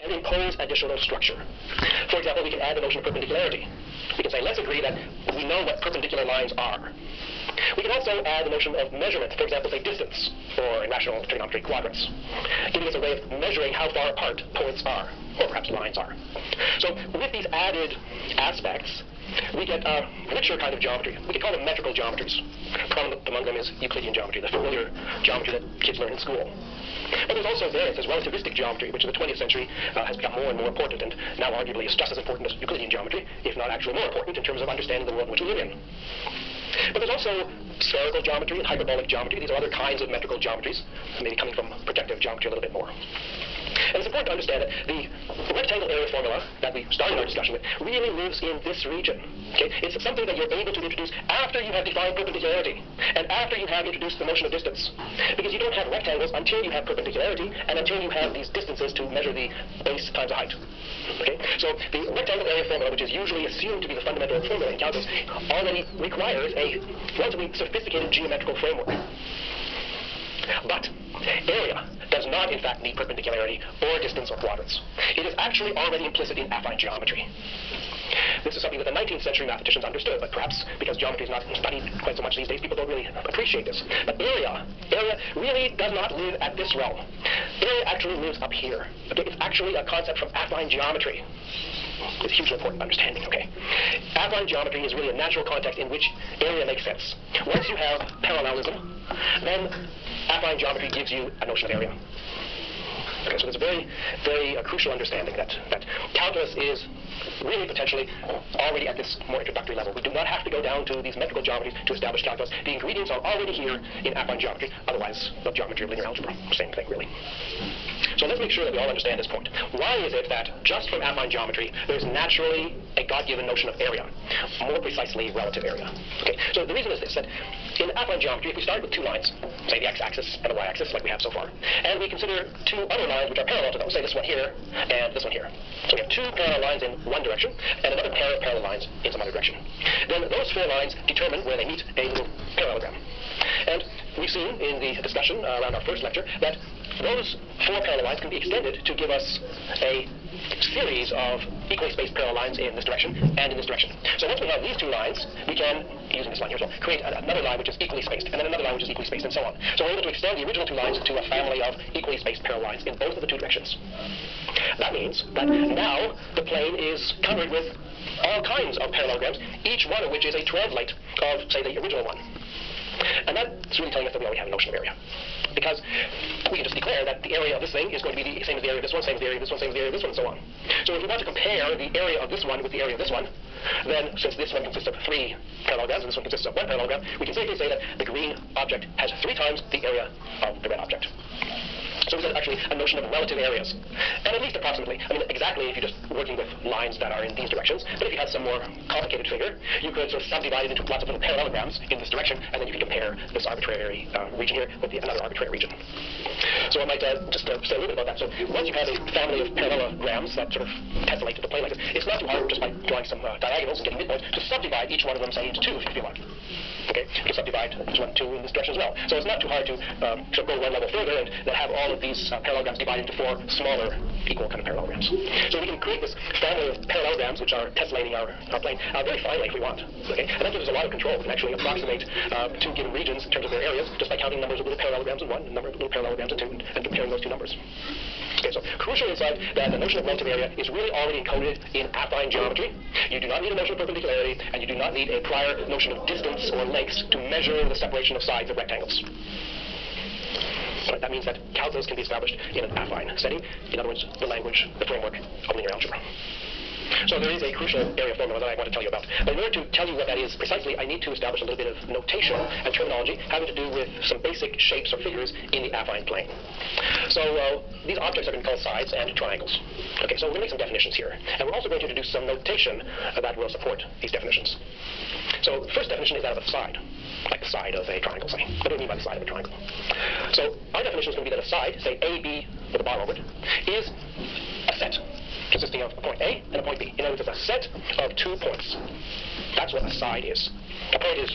and impose additional structure. For example, we can add the notion of perpendicularity. We can say, let's agree that we know what perpendicular lines are. We can also add the notion of measurement, for example, say distance, or in rational trigonometry, quadrants, giving us a way of measuring how far apart points are, or perhaps lines are. So with these added aspects, we get a richer kind of geometry. We can call them metrical geometries. Prominent among them is Euclidean geometry, the familiar geometry that kids learn in school. But there's also variants. There's relativistic geometry, which in the 20th century has become more and more important, and now arguably is just as important as Euclidean geometry, if not actually more important in terms of understanding the world in which we live in. But there's also spherical geometry and hyperbolic geometry. These are other kinds of metrical geometries, maybe coming from projective geometry a little bit more. And it's important to understand that the rectangle area formula that we started our discussion with really lives in this region. Okay? It's something that you're able to introduce after you have defined perpendicularity and after you have introduced the notion of distance. Because you don't have rectangles until you have perpendicularity and until you have these distances to measure the base times the height. Okay? So the rectangle area formula, which is usually assumed to be the fundamental formula in calculus, already requires a relatively sophisticated geometrical framework. But area does not, in fact, need perpendicularity or distance or quadrants. It is actually already implicit in affine geometry. This is something that the 19th century mathematicians understood, but perhaps because geometry is not studied quite so much these days, people don't really appreciate this. But area really does not live at this realm. Area actually lives up here. Okay? It's actually a concept from affine geometry. It's hugely important understanding, okay? Affine geometry is really a natural context in which area makes sense. Once you have parallelism, then affine geometry gives you a notion of area. Okay, so there's a very, very crucial understanding that calculus is really potentially already at this more introductory level. We do not have to go down to these metrical geometries to establish calculus. The ingredients are already here in affine geometry, otherwise the geometry of linear algebra. Same thing, really. So let's make sure that we all understand this point. Why is it that just from affine geometry, there's naturally a God-given notion of area, more precisely relative area? Okay, so the reason is this, that in affine geometry, if we start with two lines, say the x-axis and the y-axis like we have so far, and we consider two other lines which are parallel to those, say this one here and this one here. So we have two parallel lines in one direction and another pair of parallel lines in some other direction. Then those four lines determine where they meet a little parallelogram. And we've seen in the discussion around our first lecture that those four parallel lines can be extended to give us a series of equally spaced parallel lines in this direction and in this direction. So once we have these two lines, we can, using this line here as well, create another line which is equally spaced, and then another line which is equally spaced, and so on. So we're able to extend the original two lines to a family of equally spaced parallel lines in both of the two directions. That means that now the plane is covered with all kinds of parallelograms, each one of which is a translate of, say, the original one. And that's really telling us that we already have a notion of area. Because we can just declare that the area of this thing is going to be the same as the area of this one, same as the area of this one, same as the area of this one, and so on. So if we want to compare the area of this one with the area of this one, then since this one consists of three parallelograms and this one consists of one parallelogram, we can safely say that the green object has 3 times the area of the red object. So we get actually a notion of relative areas. And at least approximately, I mean exactly if you're just working with lines that are in these directions, but if you had some more complicated figure, you could sort of subdivide it into lots of little parallelograms in this direction, and then you can compare this arbitrary region here with another arbitrary region. So I might just say a little bit about that. So once you have a family of parallelograms that sort of tessellate to the plane like this, it's not too hard just by drawing some diagonals and getting midpoints to subdivide each one of them, say, into 2 if you like. Okay, you can subdivide each one 2 in this direction as well. So it's not too hard to go one level further and then have all of these parallelograms divided into 4 smaller equal kind of parallelograms. So we can create this family of parallelograms which are tessellating our plane very finely if we want. Okay, and that gives us a lot of control. We can actually approximate 2 given regions in terms of their areas just by counting numbers of little parallelograms in 1 and number of little parallelograms in 2 and comparing those 2 numbers. Okay, so crucial insight that the notion of relative area is really already encoded in affine geometry. You do not need a notion of perpendicularity, and you do not need a prior notion of distance or lengths to measure the separation of sides of rectangles. Right, that means that calculus can be established in an affine setting, in other words, the language, the framework of linear algebra. So there is a crucial area formula that I want to tell you about. But in order to tell you what that is precisely, I need to establish a little bit of notation and terminology having to do with some basic shapes or figures in the affine plane. So these objects are going to be called sides and triangles. Okay, so we're going to make some definitions here. And we're also going to introduce some notation that will support these definitions. So the first definition is that of a side, like the side of a triangle, say. What do we mean by the side of a triangle? So our definition is going to be that a side, say AB with a bar over it, is a set consisting of a point A and a point B. In other words, it's a set of 2 points. That's what a side is. A point is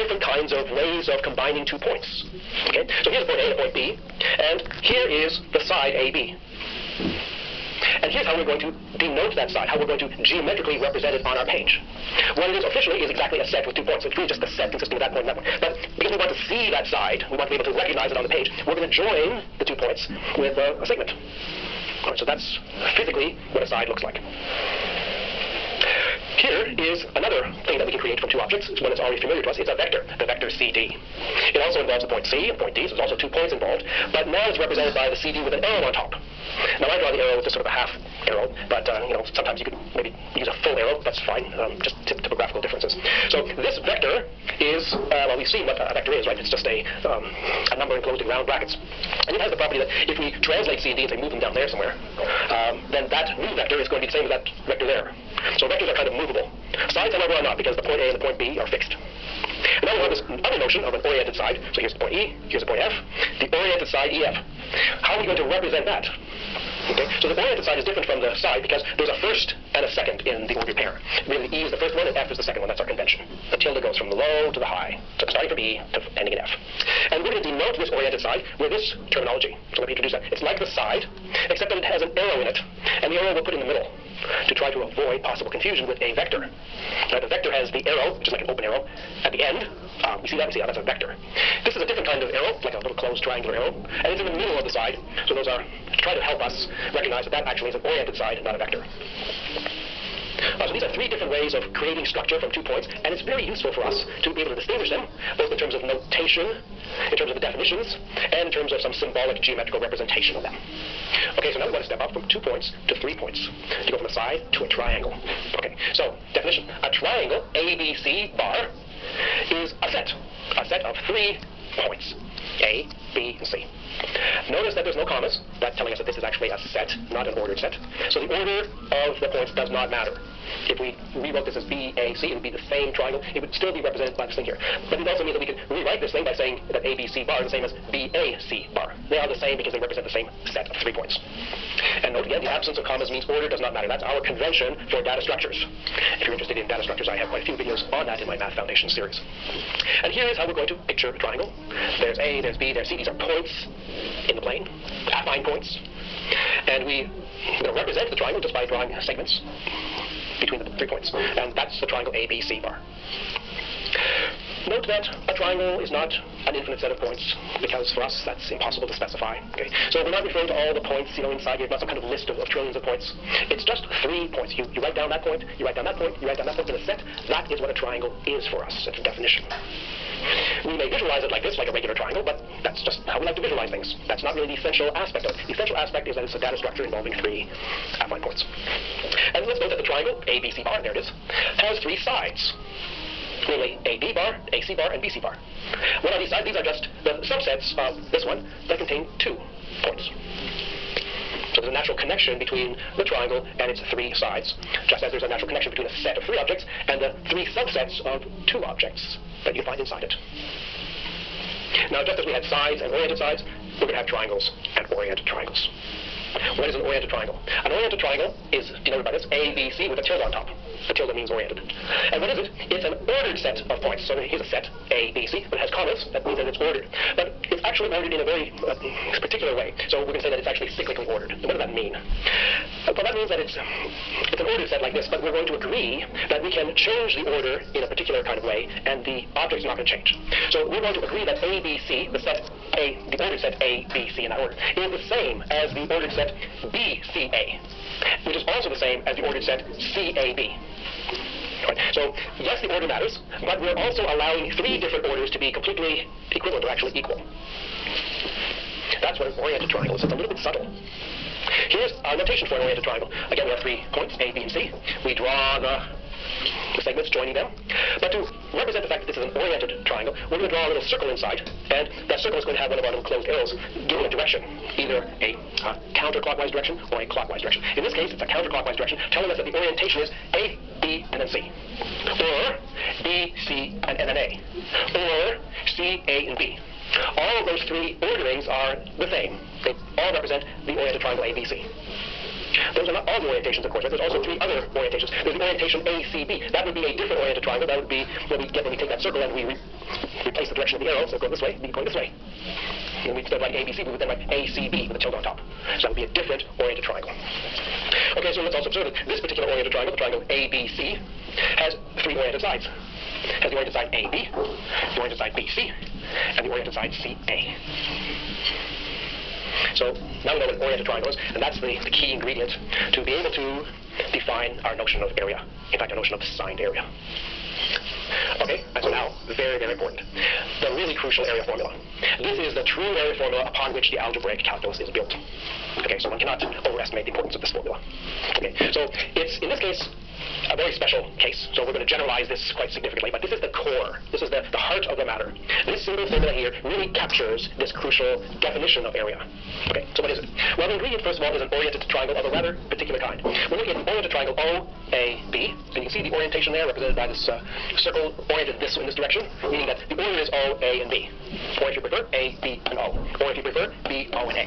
different kinds of ways of combining 2 points. Okay, so here's the point A and the point B, and here is the side AB. And here's how we're going to denote that side, how we're going to geometrically represent it on our page. What it is officially is exactly a set with 2 points. So it's really just a set consisting of that point and that point. But because we want to see that side, we want to be able to recognize it on the page, we're going to join the 2 points with a segment. All right, so that's physically what a side looks like. Here is another thing that we can create from 2 objects. It's one that's already familiar to us. It's a vector, the vector CD. It also involves the point C and point D, so there's also 2 points involved. But now it's represented by the CD with an arrow on top. Now I draw the arrow with just sort of a half arrow, but sometimes you could maybe use a full arrow. That's fine, just typographical differences. So this vector is, well, we've seen what a vector is, right? It's just a number enclosed in round brackets. And it has the property that if we translate C and D and say move them down there somewhere, then that new vector is going to be the same as that vector there. So vectors are kind of movable. Sides, however, are not, because the point A and the point B are fixed. And now we have this other notion of an oriented side. So here's the point E, here's the point F, the oriented side EF. How are we going to represent that? Okay, so the oriented side is different from the side because there's a first and a second in the ordered pair. Really, E is the first one and F is the second one. That's our convention. The tilde goes from the low to the high, so starting from E to ending in F. And we're going to denote this oriented side with this terminology. So let me introduce that. It's like the side, except that it has an arrow in it, and the arrow we'll put in the middle to try to avoid possible confusion with a vector. Now, the vector has the arrow, which is like an open arrow, at the end. We see that, we see how that's a vector. This is a different kind of arrow, like a little closed triangular arrow, and it's in the middle of the side. So those are to try to help us recognize that that actually is an oriented side, not a vector. So these are 3 different ways of creating structure from 2 points, and it's very useful for us to be able to distinguish them, both in terms of notation, in terms of the definitions, and in terms of some symbolic geometrical representation of them. Okay, so now we want to step up from 2 points to 3 points, to go from a side to a triangle. Okay, so definition. A triangle, ABC bar, is a set of 3 points, A, B, and C. Notice that there's no commas. That's telling us that this is actually a set, not an ordered set. So the order of the points does not matter. If we rewrote this as B, A, C, it would be the same triangle. It would still be represented by this thing here. But it also means that we can rewrite this thing by saying that ABC bar is the same as BAC bar. They are the same because they represent the same set of 3 points. And note again, the absence of commas means order does not matter. That's our convention for data structures. If you're interested in data structures, I have quite a few videos on that in my Math Foundation series. And here is how we're going to picture a triangle. There's A, there's B, there's C. These are points in the plane, affine points. And we're going to represent the triangle just by drawing segments between the 3 points. And that's the triangle ABC bar. Note that a triangle is not an infinite set of points, because for us that's impossible to specify. Okay? So we're not referring to all the points inside here, not some kind of list of trillions of points. It's just 3 points. You write down that point, you write down that point, you write down that point in a set. That is what a triangle is for us. It's a definition. We may visualize it like this, like a regular triangle, but that's just how we like to visualize things. That's not really the essential aspect of it. The essential aspect is that it's a data structure involving 3 affine points. And let's note that the triangle, ABC bar, there it is, has 3 sides. Namely, AB bar, AC bar, and BC bar. What are these sides? These are just the subsets of this one that contain 2 points. So there's a natural connection between the triangle and its 3 sides, just as there's a natural connection between a set of 3 objects and the 3 subsets of 2 objects that you find inside it. Now, just as we had sides and oriented sides, we're going to have triangles and oriented triangles. What is an oriented triangle? An oriented triangle is denoted by this ABC with a tilde on top. The tilde means oriented. And what is it? It's an ordered set of points. So here's a set, A, B, C, but it has commas. That means that it's ordered. But it's actually ordered in a very particular way. So we're going to say that it's actually cyclically ordered. What does that mean? Well, that means that it's an ordered set like this, but we're going to agree that we can change the order in a particular kind of way, and the object is not going to change. So we're going to agree that ABC, the ordered set A, B, C in that order, is the same as the ordered set B, C, A, which is also the same as the ordered set C, A, B. Right. So, yes, the order matters, but we're also allowing 3 different orders to be completely equivalent, or actually equal. That's what an oriented triangle is. It's a little bit subtle. Here's our notation for an oriented triangle. Again, we have 3 points, A, B, and C. We draw the segments joining them. But to represent the fact that this is an oriented triangle, we're going to draw a little circle inside, and that circle is going to have one of our little closed arrows giving a direction, either a counterclockwise direction or a clockwise direction. In this case, it's a counterclockwise direction, telling us that the orientation is A, B, and then C. Or B, C, and then A. Or C, A, and B. All of those 3 orderings are the same. They all represent the oriented triangle ABC. Those are not all the orientations, of course. Right? There's also three other orientations. There's the orientation ACB. That would be a different oriented triangle. That would be what we get when we take that circle and we replace the direction of the arrow. So go this way, be going this way. And we instead of writing ABC, we would then write ACB with a tilde on top. So that would be a different oriented triangle. Okay, so let's also observe that this particular oriented triangle, the triangle ABC, has three oriented sides. It has the oriented side AB, the oriented side BC, and the oriented side CA. So now we know what an oriented triangle is, and that's the key ingredient to be able to define our notion of area. In fact, our notion of signed area. Okay, and so now, very, very important, the really crucial area formula. This is the true area formula upon which the algebraic calculus is built. Okay, so one cannot overestimate the importance of this formula. Okay, so it's, in this case, a very special case. So we're going to generalize this quite significantly, but this is the core. This is the heart of the matter. This single formula here really captures this crucial definition of area. Okay, so what is it? Well, the ingredient, first of all, is an oriented triangle of a rather particular kind. We're looking at the oriented triangle OAB, and you can see the orientation there represented by this circle oriented in this direction, meaning that the order is O, A, and B. Or if you prefer, A, B, and O. Or if you prefer, B, O, and A.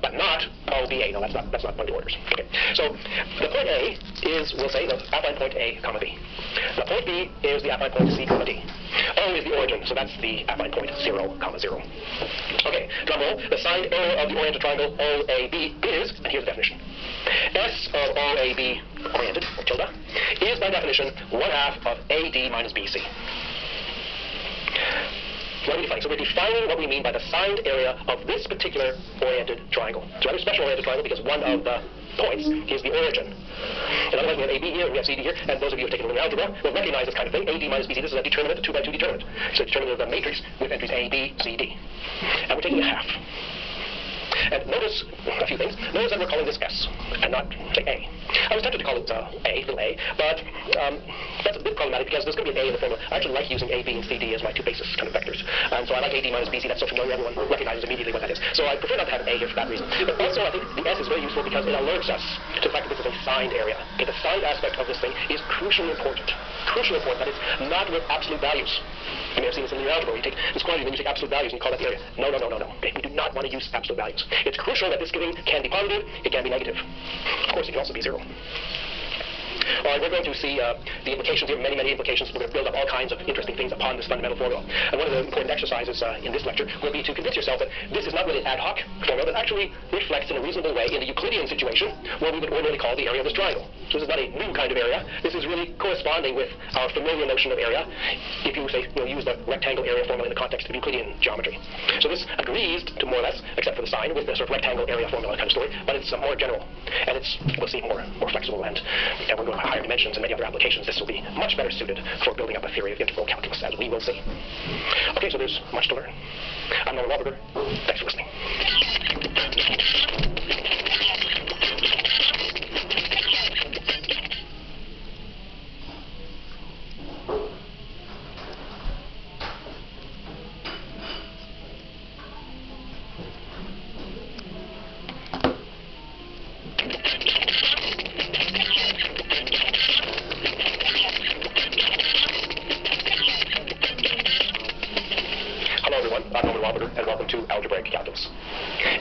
But not O, B, A. No, that's not one of the orders. Okay. So the point A is, we'll say, the affine point A, comma B. The point B is the affine point C, comma D. O is the origin, so that's the affine point 0, comma 0. Okay, drum roll. The signed area of the oriented triangle OAB is, and here's the definition, S of OAB oriented, or tilde, is by definition 1/2 of AD minus BC. What are we defining? So we're defining what we mean by the signed area of this particular oriented triangle. It's a rather special oriented triangle because one of the points is the origin. And otherwise we have AB here, and we have CD here, and those of you who have taken linear algebra will recognize this kind of thing. AD minus BC, this is a determinant, a 2x2 determinant. It's a determinant of the matrix with entries A, B, C, D. And we're taking a half. And notice a few things. Notice that we're calling this S, and not, say, A. I was tempted to call it A, little a, but that's a bit problematic because there's going to be an A in the formula. I actually like using A, B, and C, D as my two basis kind of vectors. And so I like AD minus BC. That's so familiar, everyone recognizes immediately what that is. So I prefer not to have an A here for that reason. But also, I think the S is very useful because it alerts us to the fact that this is a signed area. Okay, the signed aspect of this thing is crucially important. Crucially important that it's not with absolute values. You may have seen this in linear algebra, where you take this quantity, then you take absolute values, and you call that the area. No. Okay, we do not want to use absolute values. It's crucial that this thing can be positive, it can be negative. Of course, it can also be 0. All right, we're going to see the implications here, many, many implications. We're going to build up all kinds of interesting things upon this fundamental formula. And one of the important exercises in this lecture will be to convince yourself that this is not really an ad hoc formula, but actually reflects in a reasonable way in the Euclidean situation what we would ordinarily call the area of this triangle. So this is not a new kind of area. This is really corresponding with our familiar notion of area, if you say, use the rectangle area formula in the context of Euclidean geometry. So this agrees to more or less, except for the sign, with the sort of rectangle area formula kind of story, but it's more general. And it's, we'll see, more flexible, and we're going to higher dimensions and many other applications. This will be much better suited for building up a theory of integral calculus, as we will see. Okay, so there's much to learn. I'm Nolan Wahlberger. Thanks for listening. I'm Nolan Wahlberger, and welcome to Algebraic Calculus.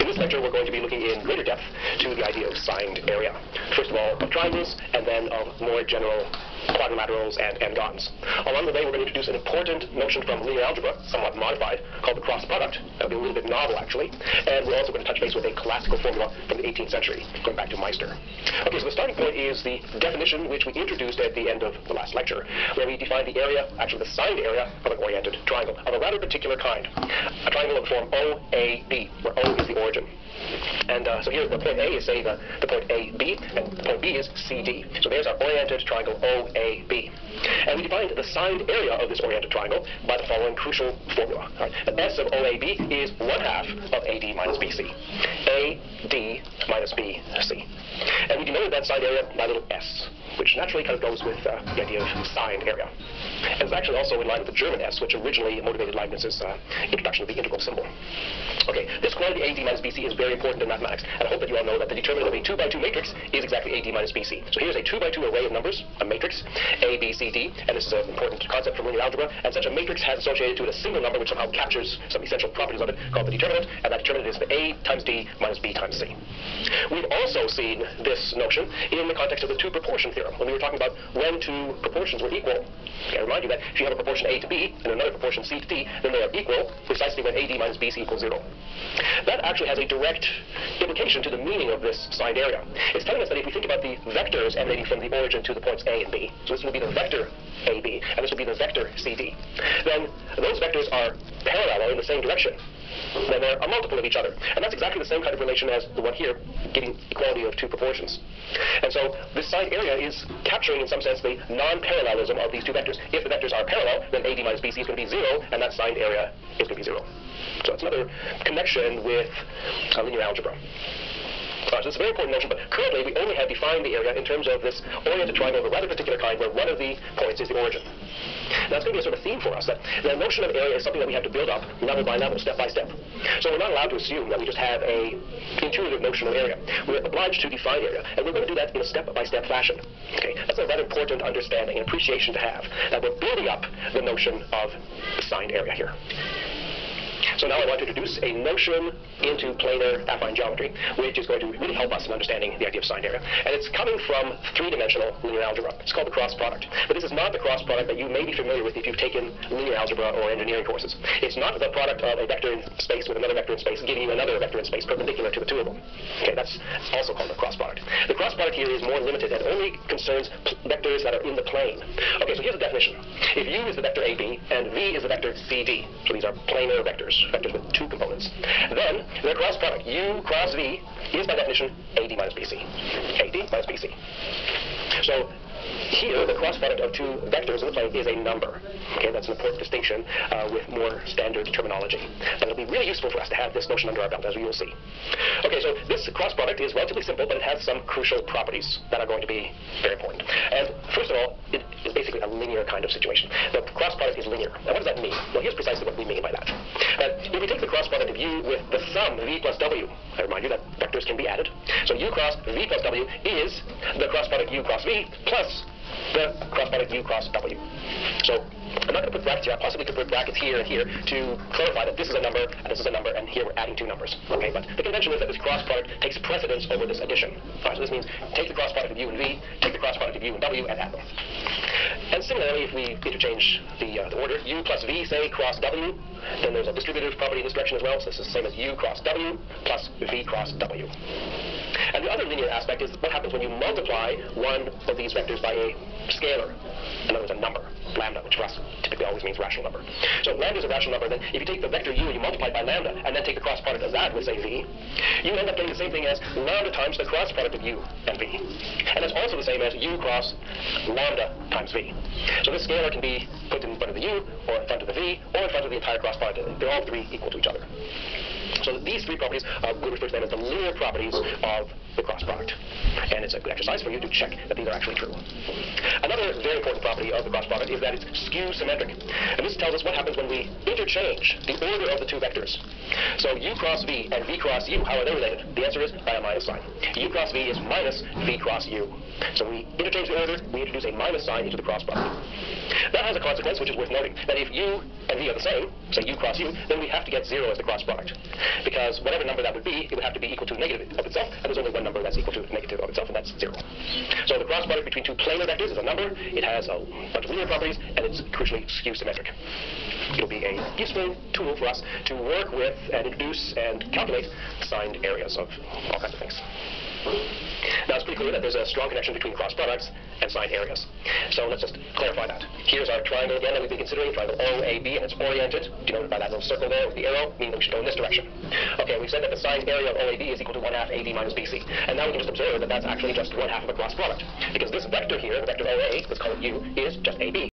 In this lecture, we're going to be looking in greater depth to the idea of signed area. First of all, of triangles, and then of more general quadrilaterals and n-gons. Along the way, we're going to introduce an important notion from linear algebra, somewhat modified, called the cross product. That'll be a little bit novel, actually. And we're also going to touch base with a classical formula from the 18th century, going back to Meister. Okay, so the starting point is the definition which we introduced at the end of the last lecture, where we defined the area, actually the signed area, of an oriented triangle, of a rather particular kind. A triangle of the form OAB, where O is the origin. And so here, the point A is, say, the point AB, and the point B is CD. So there's our oriented triangle OAB. And we defined the signed area of this oriented triangle by the following crucial formula. Right? The S of OAB is 1/2 of AD minus BC. AD minus BC. And we denoted that signed area by little s. which naturally kind of goes with the idea of signed area. And it's actually also in line with the German S, which originally motivated Leibniz's introduction of the integral symbol. Okay, this quantity AD minus BC is very important in mathematics, and I hope that you all know that the determinant of a 2 by 2 matrix is exactly AD minus BC. So here's a 2 by 2 array of numbers, a matrix, A, B, C, D, and this is an important concept from linear algebra, and such a matrix has associated to it a single number which somehow captures some essential properties of it, called the determinant, and that determinant is the A times D minus B times C. We've also seen this notion in the context of the two proportion theorem, when we were talking about when two proportions were equal. Okay, I remind you that if you have a proportion A to B and another proportion C to D, then they are equal precisely when AD minus BC equals 0. That actually has a direct implication to the meaning of this signed area. It's telling us that if we think about the vectors emanating from the origin to the points A and B, so this will be the vector AB, and this will be the vector CD, then those vectors are parallel in the same direction. Then they're a multiple of each other. And that's exactly the same kind of relation as the one here, giving equality of two proportions. And so this signed area is capturing, in some sense, the non-parallelism of these two vectors. If the vectors are parallel, then AD minus BC is going to be 0, and that signed area is going to be 0. So it's another connection with linear algebra. So it's a very important notion, but currently we only have defined the area in terms of this oriented triangle of a rather particular kind where one of the points is the origin. Now, it's going to be a sort of theme for us that the notion of area is something that we have to build up level by level, step by step. So we're not allowed to assume that we just have a intuitive notion of area. We're obliged to define area, and we're going to do that in a step-by-step fashion. Okay, that's a rather important understanding and appreciation to have, that we're building up the notion of signed area here. So now I want to introduce a notion into planar affine geometry, which is going to really help us in understanding the idea of signed area. And it's coming from three-dimensional linear algebra. It's called the cross product. But this is not the cross product that you may be familiar with if you've taken linear algebra or engineering courses. It's not the product of a vector in space with another vector in space, giving you another vector in space perpendicular to the two of them. Okay, that's also called the cross product. The cross product here is more limited and only concerns vectors that are in the plane. Okay, so here's the definition. If U is the vector AB and V is the vector CD, so these are planar vectors with two components, then their cross product, U cross V, is by definition AD minus BC. AD minus BC. So here, the cross product of two vectors in the plane is a number. Okay, that's an important distinction with more standard terminology. But it'll be really useful for us to have this notion under our belt, as we will see. Okay, so this cross product is relatively simple, but it has some crucial properties that are going to be very important. And first of all, it is basically a linear kind of situation. The cross product is linear. Now, what does that mean? Well, here's precisely what we mean by that. If we take the cross product of U with the sum V plus W, I remind you that vectors can be added. So U cross V plus W is the cross product U cross V plus the cross product U cross W. So I'm not going to put brackets here. I possibly could put brackets here and here to clarify that this is a number and this is a number, and here we're adding two numbers. Okay, but the convention is that this cross product takes precedence over this addition. All right, so this means take the cross product of U and V, take the cross product of U and W, and add them. And similarly, if we interchange the order, U plus V, say, cross W, then there's a distributive property in this direction as well. So this is the same as U cross W plus V cross W. And the other linear aspect is what happens when you multiply one of these vectors by a scalar. In other words, a number, lambda, which for us typically always means rational number. So lambda is a rational number. Then if you take the vector U and you multiply it by lambda, and then take the cross product of that with, say, V, you end up getting the same thing as lambda times the cross product of U and V. And it's also the same as U cross lambda times V. So this scalar can be put in front of the U, or in front of the V, or in front of the entire cross product. They're all three equal to each other. So these three properties, we refer to them as the linear properties of the cross product. And it's a good exercise for you to check that these are actually true. Another very important property of the cross product is that it's skew symmetric. And this tells us what happens when we interchange the order of the two vectors. So U cross V and V cross U, how are they related? The answer is by a minus sign. U cross V is minus V cross U. So we interchange the order, we introduce a minus sign into the cross product. That has a consequence which is worth noting, that if U and V are the same, say U cross U, then we have to get 0 as the cross product. Because whatever number that would be, it would have to be equal to negative of itself, and there's only one number that's equal to negative of itself, and that's 0. So the cross product between two planar vectors is a number, it has a bunch of linear properties, and it's crucially skew symmetric. It'll be a useful tool for us to work with and introduce and calculate signed areas of all kinds of things. Now, it's pretty clear that there's a strong connection between cross products and signed areas. So let's just clarify that. Here's our triangle again that we've been considering, triangle OAB, and it's oriented, denoted by that little circle there with the arrow, meaning that we should go in this direction. Okay, we've said that the signed area of OAB is equal to 1/2 AD minus BC. And now we can just observe that that's actually just 1/2 of a cross product. Because this vector here, the vector OA, let's call it U, is just AB.